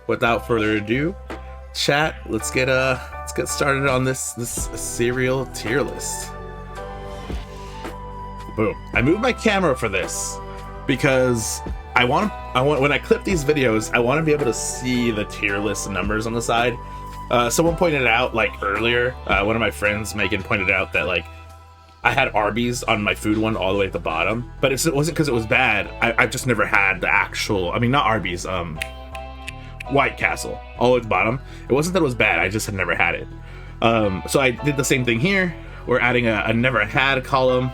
without further ado, chat, let's get started on this cereal tier list. Boom. I moved my camera for this because I want when I clip these videos, I want to be able to see the tier list numbers on the side. Someone pointed out like earlier, one of my friends, Megan, pointed out that like I had Arby's on my food one all the way at the bottom, but it wasn't because it was bad. I've just never had the actual, I mean, not Arby's, White Castle all the way at the bottom. It wasn't that it was bad, I just had never had it. So I did the same thing here. We're adding a never had column,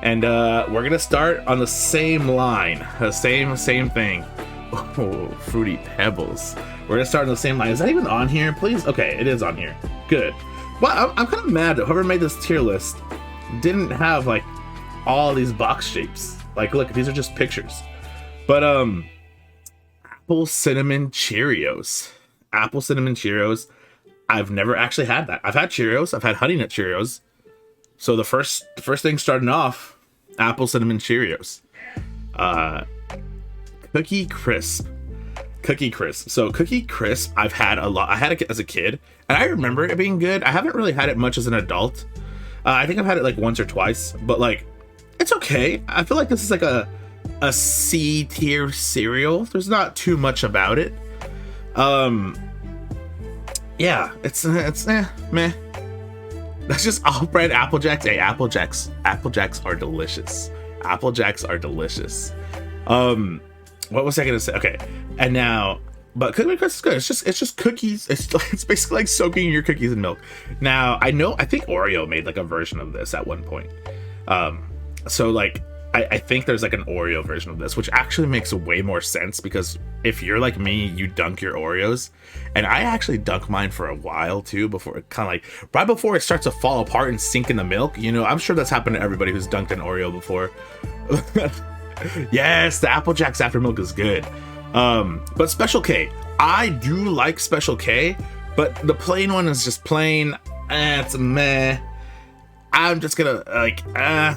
and we're gonna start on the same line, the same thing. Oh, Fruity Pebbles. We're gonna start on the same line. Is that even on here, please? Okay, it is on here. Good. Well, I'm kind of mad that whoever made this tier list didn't have like all these box shapes. Like, look, these are just pictures. But apple cinnamon Cheerios. Apple cinnamon Cheerios. I've never actually had that. I've had Cheerios. I've had Honey Nut Cheerios. So the first thing starting off, apple cinnamon Cheerios. Cookie Crisp. Cookie Crisp. So Cookie Crisp, I've had a lot. I had it as a kid, and I remember it being good. I haven't really had it much as an adult. I think I've had it like once or twice, but like, it's okay. I feel like this is like a C tier cereal. There's not too much about it. Yeah, it's meh. That's just off-brand Apple Jacks. Hey, Apple Jacks are delicious. Apple Jacks are delicious. What was I gonna say? Okay, and now, but Cookie Crisp is good. It's just cookies. It's basically like soaking your cookies in milk. Now I think Oreo made like a version of this at one point. So like I think there's like an Oreo version of this, which actually makes way more sense because if you're like me, you dunk your Oreos, and I actually dunk mine for a while too, before it kind of like right before it starts to fall apart and sink in the milk. You know, I'm sure that's happened to everybody who's dunked an Oreo before. Yes, the Apple Jacks after milk is good. But Special K, I do like Special K, but the plain one is just plain. It's meh. I'm just gonna like, I'm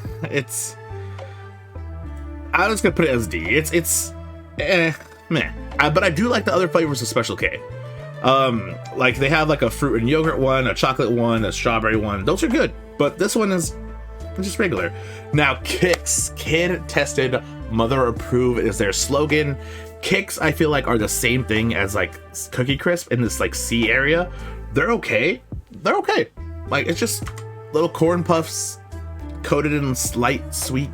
just gonna put it as D. It's meh. But I do like the other flavors of Special K. Like they have like a fruit and yogurt one, a chocolate one, a strawberry one. Those are good, but this one is just regular. Now Kix, kid tested, mother approved is their slogan. Kix, I feel like, are the same thing as like Cookie Crisp in this like C area. They're okay. Like, it's just little corn puffs coated in slight sweet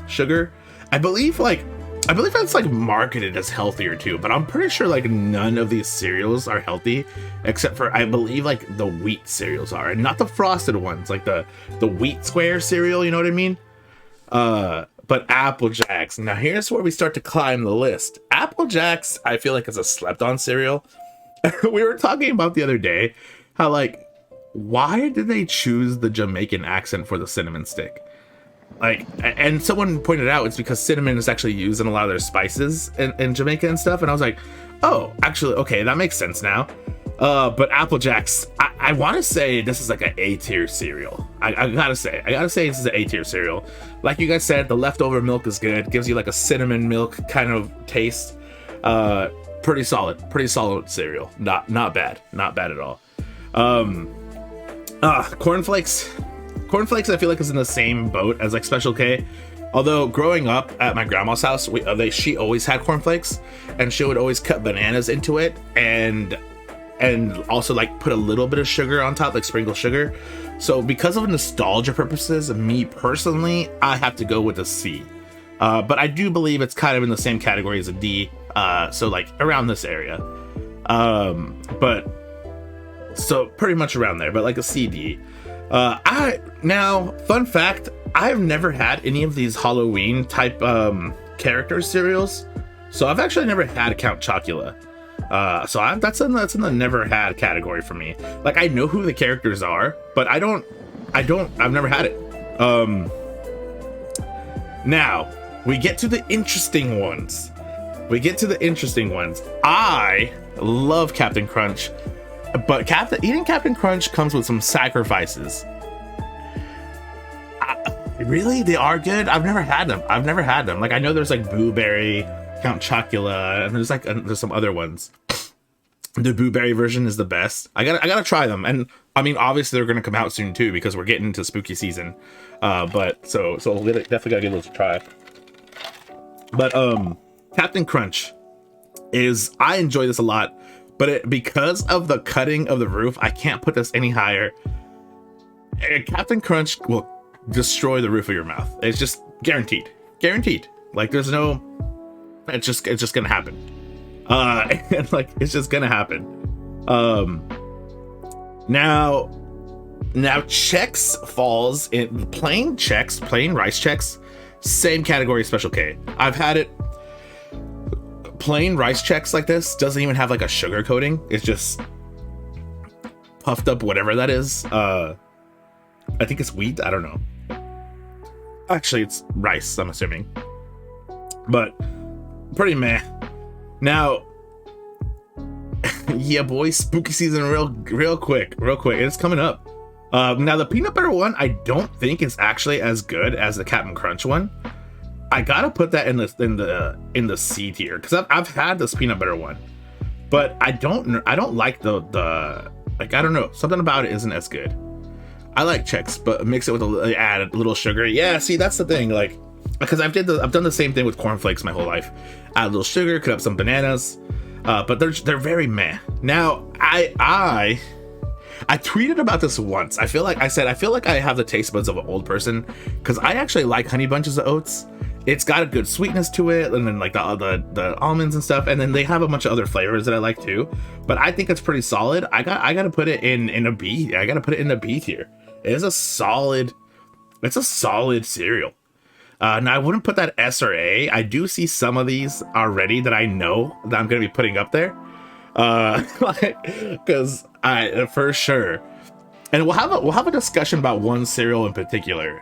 sugar. I believe that's like marketed as healthier too, but I'm pretty sure like none of these cereals are healthy except for, I believe, like the wheat cereals are, and not the frosted ones, like the wheat square cereal, you know what I mean? But Apple Jacks, now here's where we start to climb the list. Apple Jacks, I feel like, is a slept on cereal. We were talking about the other day how like, why did they choose the Jamaican accent for the cinnamon stick? Like, and someone pointed out it's because cinnamon is actually used in a lot of their spices in Jamaica and stuff. And I was like, oh, actually, okay, that makes sense now. But Apple Jacks, I want to say this is like an A tier cereal. I gotta say this is an A tier cereal. Like you guys said, the leftover milk is good. Gives you like a cinnamon milk kind of taste. Pretty solid cereal. Not bad at all. Cornflakes. Cornflakes, I feel like, is in the same boat as like Special K. Although growing up at my grandma's house, she always had cornflakes, and she would always cut bananas into it, and also like put a little bit of sugar on top, like sprinkle sugar. So because of nostalgia purposes, me personally, I have to go with a C. But I do believe it's kind of in the same category as a D. So like around this area. But so pretty much around there, but like a C, D. Now, fun fact, I've never had any of these Halloween type character cereals, so I've actually never had Count Chocula. So that's in the never had category for me. Like, I know who the characters are, but I've never had it. Now we get to the interesting ones. I love Captain Crunch. But eating Captain Crunch comes with some sacrifices. Really? They are good? I've never had them. Like, I know there's like Blueberry, Count Chocula, and there's some other ones. The blueberry version is the best. I gotta try them, and I mean, obviously they're gonna come out soon too because we're getting into spooky season. But so we'll definitely gotta give those a try. But Captain Crunch is, I enjoy this a lot, but because of the cutting of the roof, I can't put this any higher. Captain Crunch will destroy the roof of your mouth. It's just guaranteed. Like there's no, it's just gonna happen. And like it's just gonna happen. Now Chex falls in plain rice Chex, same category, special K. I've had it. Plain rice Chex like this doesn't even have like a sugar coating. It's just puffed up whatever that is. I think it's wheat. I don't know. Actually, it's rice, I'm assuming. But pretty meh. Now, yeah, boy, spooky season real quick. It's coming up. Now the peanut butter one, I don't think is actually as good as the Captain Crunch one. I gotta put that in the C tier because I've had this peanut butter one, but I don't like the like, I don't know, something about it isn't as good. I like Chex, but mix it with add a little sugar. Yeah, see, that's the thing. Like, because I've done the same thing with cornflakes my whole life. Add a little sugar, cut up some bananas, but they're very meh. Now I tweeted about this once. I feel like I have the taste buds of an old person because I actually like Honey Bunches of Oats. It's got a good sweetness to it, and then like the almonds and stuff, and then they have a bunch of other flavors that I like too. But I think it's pretty solid. I gotta put it in a B. I gotta put it in the B tier. It's a solid cereal. Now I wouldn't put that S or A. I do see some of these already that I know that I'm gonna be putting up there, because I for sure. And we'll have a discussion about one cereal in particular.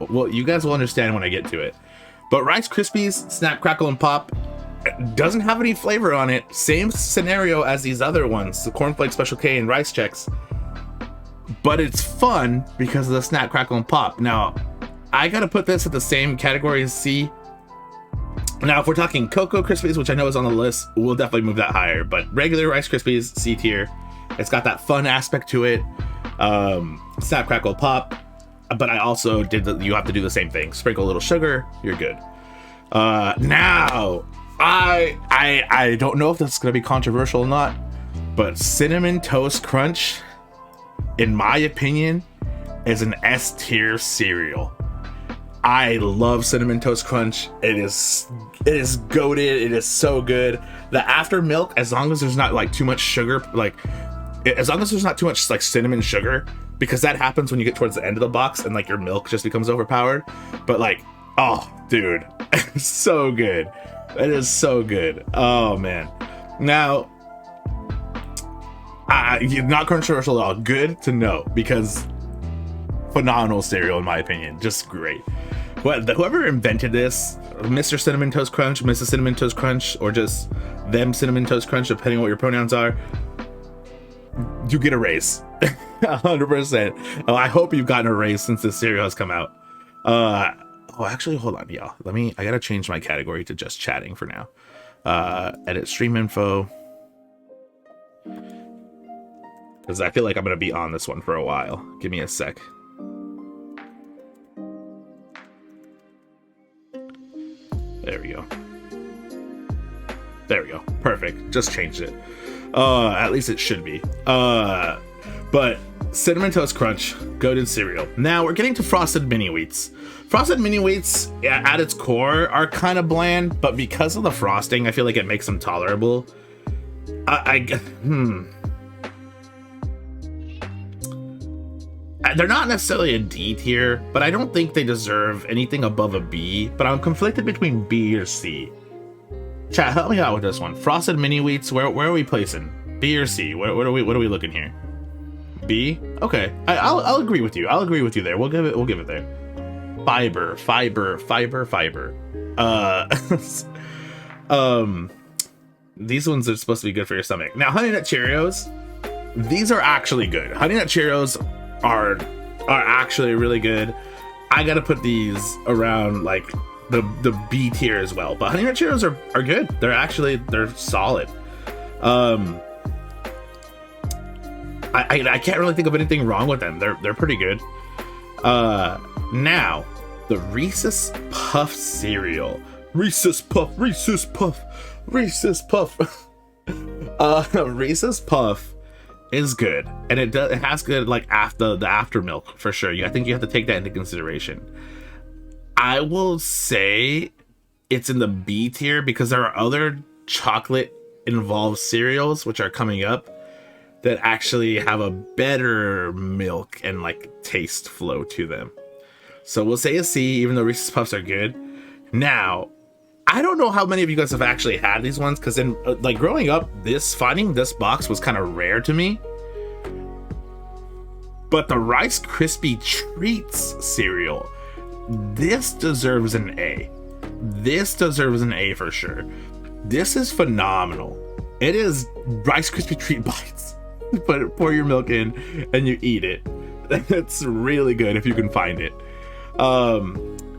Well, you guys will understand when I get to it. But Rice Krispies Snap, Crackle, and Pop doesn't have any flavor on it. Same scenario as these other ones, the Cornflakes Special K and Rice Chex. But it's fun because of the Snap, Crackle, and Pop. Now, I gotta put this at the same category as C. Now, if we're talking Cocoa Krispies, which I know is on the list, we'll definitely move that higher. But regular Rice Krispies, C tier. It's got that fun aspect to it. Snap, Crackle, Pop. But I also you have to do the same thing. Sprinkle a little sugar, you're good. Now, I don't know if this is gonna be controversial or not, but Cinnamon Toast Crunch, in my opinion, is an S tier cereal. I love Cinnamon Toast Crunch. It is goated. It is so good. The after milk, as long as there's not like too much sugar, as long as there's not too much like cinnamon sugar, because that happens when you get towards the end of the box and like your milk just becomes overpowered. But like, oh dude, it's so good. It is so good. Oh man. Now, not controversial at all. Good to know, because phenomenal cereal in my opinion. Just great. Whoever invented this, Mr. Cinnamon Toast Crunch, Mrs. Cinnamon Toast Crunch, or just them Cinnamon Toast Crunch, depending on what your pronouns are, you get a raise. 100%. Oh, I hope you've gotten a raise since this cereal has come out. Oh, actually, hold on, y'all. I gotta change my category to just chatting for now. Edit stream info. Because I feel like I'm gonna be on this one for a while. Give me a sec. There we go. There we go. Perfect. Just changed it. At least it should be. But Cinnamon Toast Crunch, goated cereal. Now we're getting to Frosted Mini Wheats. Frosted Mini Wheats, at its core, are kind of bland, but because of the frosting, I feel like it makes them tolerable. They're not necessarily a D tier, but I don't think they deserve anything above a B. But I'm conflicted between B or C. Chat, help me out with this one. Frosted Mini Wheats, where are we placing? B or C? What are we looking here? B? Okay, I'll agree with you. I'll agree with you there. We'll give it there. Fiber. These ones are supposed to be good for your stomach. Now, Honey Nut Cheerios, these are actually good. Honey Nut Cheerios are actually really good. I gotta put these around like the B tier as well. But Honey Nut Cheerios are good. They're solid. I can't really think of anything wrong with them. They're pretty good. Now the Reese's Puff cereal. Reese's Puff. Reese's Puff. Reese's Puff. Reese's Puff is good, and it has good like after milk for sure. I think you have to take that into consideration. I will say it's in the B tier because there are other chocolate involved cereals which are coming up that actually have a better milk and like taste flow to them. So we'll say a C, even though Reese's Puffs are good. Now, I don't know how many of you guys have actually had these ones, because in like growing up, finding this box was kind of rare to me. But the Rice Krispie Treats cereal, this deserves an A. This deserves an A for sure. This is phenomenal. It is Rice Krispie Treat Bites. Pour your milk in and you eat it. It's really good if you can find it.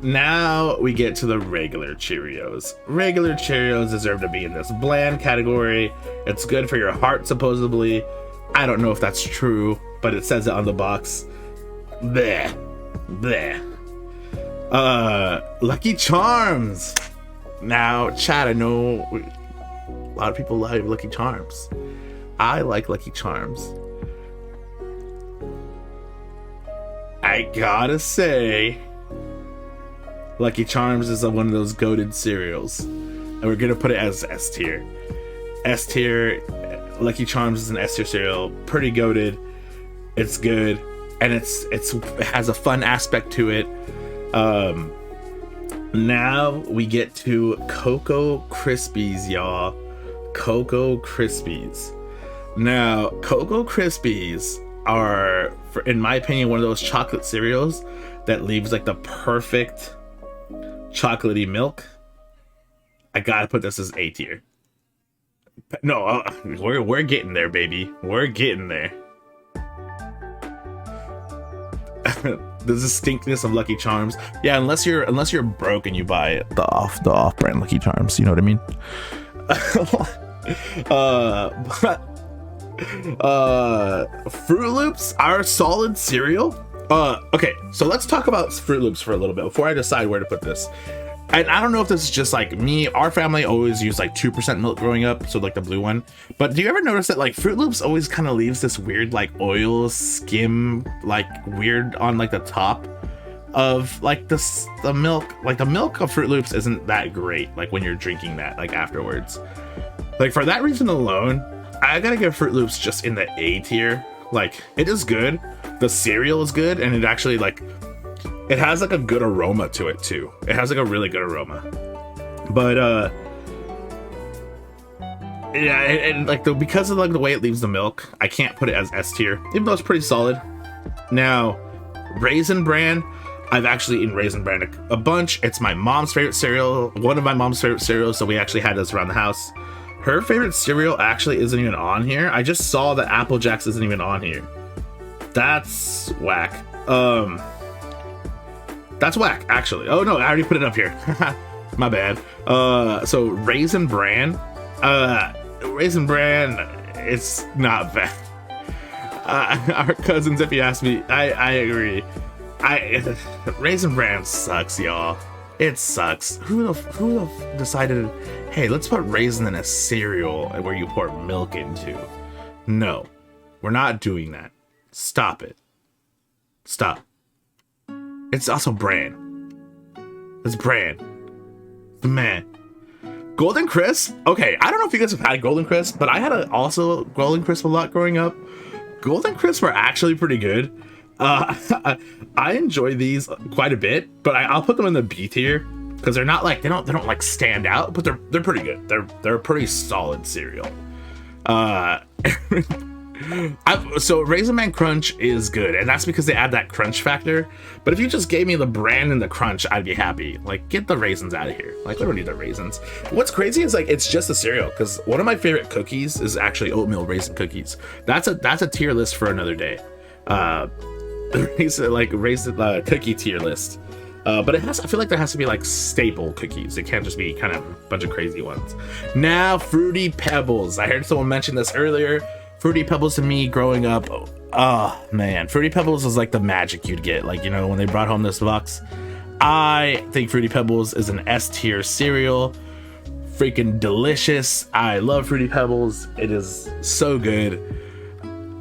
Now we get to the regular Cheerios. Regular Cheerios deserve to be in this bland category. It's good for your heart, supposedly. I don't know if that's true, but it says it on the box. Bleh. Bleh. Lucky Charms. Now, Chad, I know a lot of people like Lucky Charms. I like Lucky Charms. I gotta say, Lucky Charms is one of those goated cereals, and we're gonna put it as S tier. S tier. Lucky Charms is an S tier cereal. Pretty goated. It's good, and it has a fun aspect to it. Now we get to Cocoa Krispies, y'all. Cocoa Krispies. Now, Cocoa Krispies are, in my opinion, one of those chocolate cereals that leaves like the perfect chocolatey milk. I gotta put this as A tier. No, we're getting there, baby. We're getting there. The distinctness of Lucky Charms. Yeah, unless you're broke and you buy the off-brand Lucky Charms, you know what I mean? Fruit Loops are solid cereal. Okay, so let's talk about Fruit Loops for a little bit before I decide where to put this. And I don't know if this is just like me. Our family always used like 2% milk growing up, so like the blue one. But do you ever notice that like Fruit Loops always kind of leaves this weird like oil skim, like weird on like the top of like the milk? Like the milk of Fruit Loops isn't that great like when you're drinking that like afterwards. Like for that reason alone, I gotta give Fruit Loops just in the A tier. Like it is good, the cereal is good, and it actually like it has like a good aroma to it too. It has like a really good aroma. But yeah, and like because of like the way it leaves the milk, I can't put it as S tier, even though it's pretty solid. Now, Raisin Bran, I've actually eaten Raisin Bran a bunch. It's my mom's favorite cereal, one of my mom's favorite cereals, so we actually had this around the house. Her favorite cereal actually isn't even on here. I just saw that Apple Jacks isn't even on here. That's whack. That's whack, actually. Oh no, I already put it up here. My bad. So Raisin Bran. Raisin Bran, it's not bad. Our cousins, if you ask me, I agree. Raisin Bran sucks, y'all. It sucks. Who decided, hey, let's put raisin in a cereal where you pour milk into? No, we're not doing that. Stop it. Stop. It's also bran. It's bran. Man. Golden Crisp? Okay, I don't know if you guys have had Golden Crisp, but I had also Golden Crisp a lot growing up. Golden Crisp are actually pretty good. I enjoy these quite a bit, but I'll put them in the B tier because they're not like they don't like stand out, but they're pretty good. They're a pretty solid cereal. So Raisin Bran Crunch is good, and that's because they add that crunch factor. But if you just gave me the bran and the crunch, I'd be happy. Like, get the raisins out of here. Like, we don't need the raisins. What's crazy is like it's just a cereal, because one of my favorite cookies is actually oatmeal raisin cookies. That's a tier list for another day. Raisin cookie tier list. But I feel like there has to be like staple cookies. It can't just be kind of a bunch of crazy ones. Now, Fruity Pebbles. I heard someone mention this earlier. Fruity Pebbles to me growing up, oh man, Fruity Pebbles was like the magic you'd get. Like, you know, when they brought home this box, I think Fruity Pebbles is an S tier cereal. Freaking delicious. I love Fruity Pebbles. It is so good.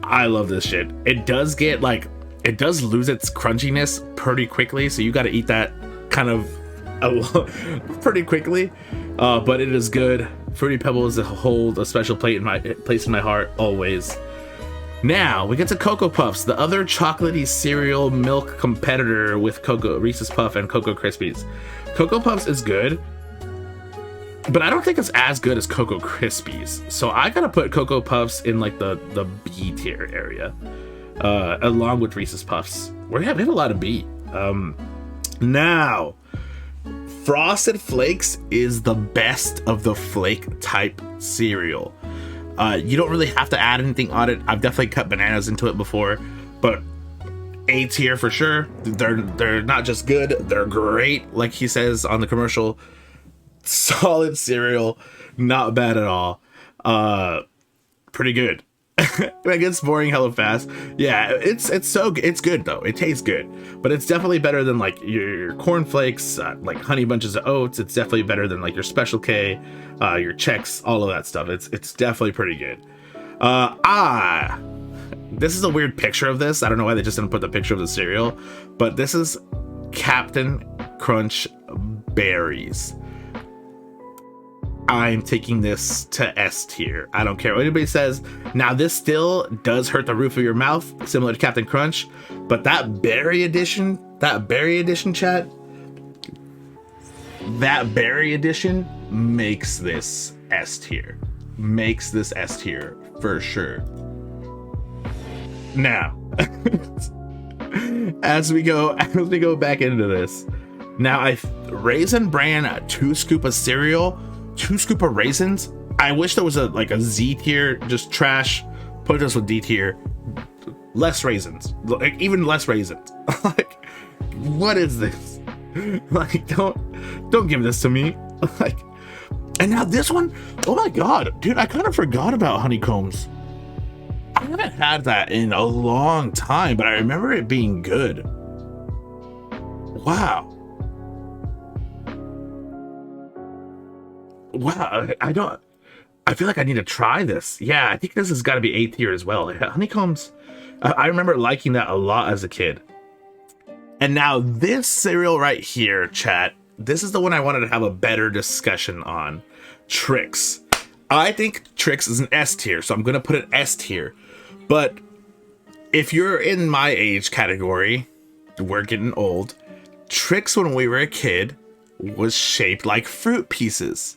I love this shit. It does get like, it does lose its crunchiness pretty quickly, so you got to eat that kind of pretty quickly. But it is good. Fruity Pebbles hold a special place in my heart always. Now we get to Cocoa Puffs, the other chocolatey cereal milk competitor with Reese's Puff and Cocoa Krispies. Cocoa Puffs is good, but I don't think it's as good as Cocoa Krispies. So I gotta put Cocoa Puffs in like the B tier area, along with Reese's Puffs. We have a lot of B. Now, Frosted Flakes is the best of the flake type cereal. You don't really have to add anything on it. I've definitely cut bananas into it before, but A tier for sure. They're not just good, they're great. Like he says on the commercial, solid cereal, not bad at all. Pretty good. It gets boring hella fast. Yeah, it's good though. It tastes good, but it's definitely better than like your cornflakes, like Honey Bunches of Oats. It's definitely better than like your Special K, your Chex, all of that stuff. It's definitely pretty good. This is a weird picture of this. I don't know why they just didn't put the picture of the cereal, but this is Captain Crunch Berries. I'm taking this to S tier. I don't care what anybody says. Now, this still does hurt the roof of your mouth, similar to Captain Crunch, but that berry edition chat, that berry edition makes this S tier. Makes this S tier for sure. Now, as we go back into this, now Raisin Bran 2 scoop of cereal, 2 scoop of raisins. I wish there was a Z tier, just trash. Put this with D tier. Less raisins, like even less raisins. Like, what is this? Like, don't give this to me. Like, and now this one, oh my god, dude, I kind of forgot about honeycombs. I haven't had that in a long time, but I remember it being good. Wow. I feel like I need to try this. Yeah, I think this has got to be A tier as well. Honeycombs, I remember liking that a lot as a kid. And now this cereal right here, chat, this is the one I wanted to have a better discussion on. Trix. I think Trix is an S tier, so I'm going to put it S tier. But if you're in my age category, we're getting old. Trix, when we were a kid, was shaped like fruit pieces.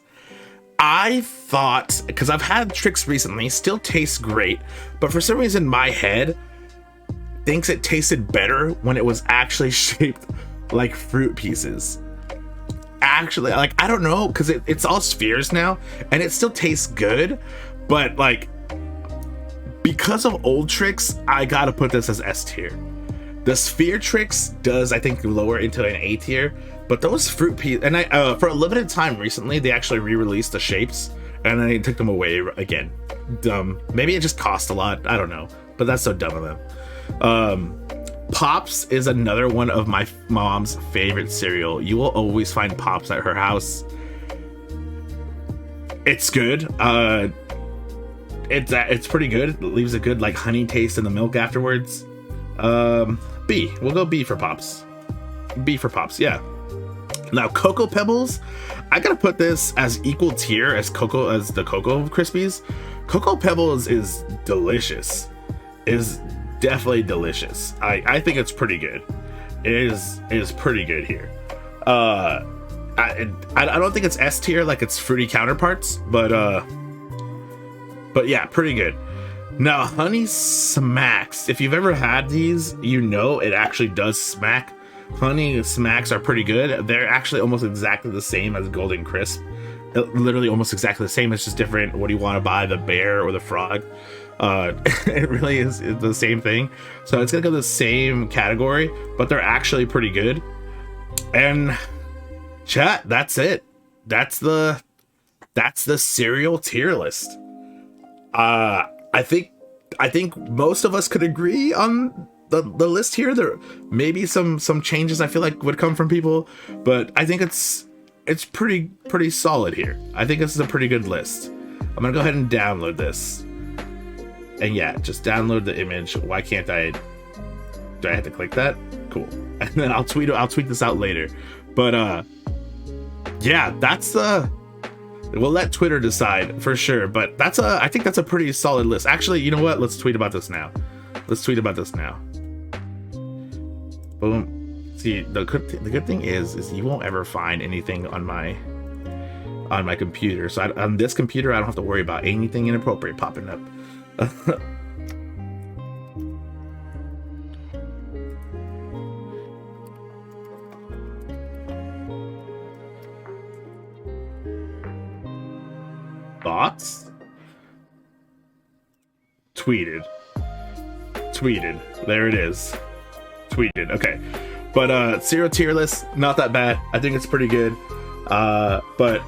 I thought, because I've had Trix recently, still tastes great, but for some reason my head thinks it tasted better when it was actually shaped like fruit pieces. Actually, like, I don't know, because it's all spheres now, and it still tastes good, but like, because of old Trix, I gotta put this as S tier. The sphere Trix does, I think, lower into an A tier, but those fruit pieces, and I for a limited time recently, they actually re-released the shapes, and then they took them away again. Dumb. Maybe it just cost a lot. I don't know, but that's so dumb of them. Pops is another one of my mom's favorite cereal. You will always find Pops at her house. It's good. It's pretty good. It leaves a good like honey taste in the milk afterwards. B. We'll go B for Pops. B for Pops, yeah. Now, Cocoa Pebbles, I gotta put this as equal tier as the Cocoa Krispies. Cocoa Pebbles is delicious. Is definitely delicious. I think it's pretty good. It is pretty good here. I don't think it's S tier like its fruity counterparts, but yeah, pretty good. Now, Honey Smacks. If you've ever had these, you know it actually does smack. Honey Smacks are pretty good. They're actually almost exactly the same as Golden Crisp. Literally almost exactly the same. It's just different. What do you want to buy, the bear or the frog? It really is the same thing. So it's gonna go the same category, but they're actually pretty good. And chat, that's it. That's the cereal tier list. I think I think most of us could agree on the list here. There may be some changes I feel like would come from people, but I think it's pretty solid here. I think this is a pretty good list. I'm gonna go ahead and download this. And yeah, just download the image. Why can't I? Do I have to click that? Cool. And then I'll tweet this out later. But yeah, that's we'll let Twitter decide for sure. But I think that's a pretty solid list. Actually, you know what? Let's tweet about this now. Boom. See, the good thing is you won't ever find anything on my computer. So on this computer, I don't have to worry about anything inappropriate popping up. Thoughts? Tweeted. There it is. Tweeted. Okay. But zero tier list, not that bad. I think it's pretty good. But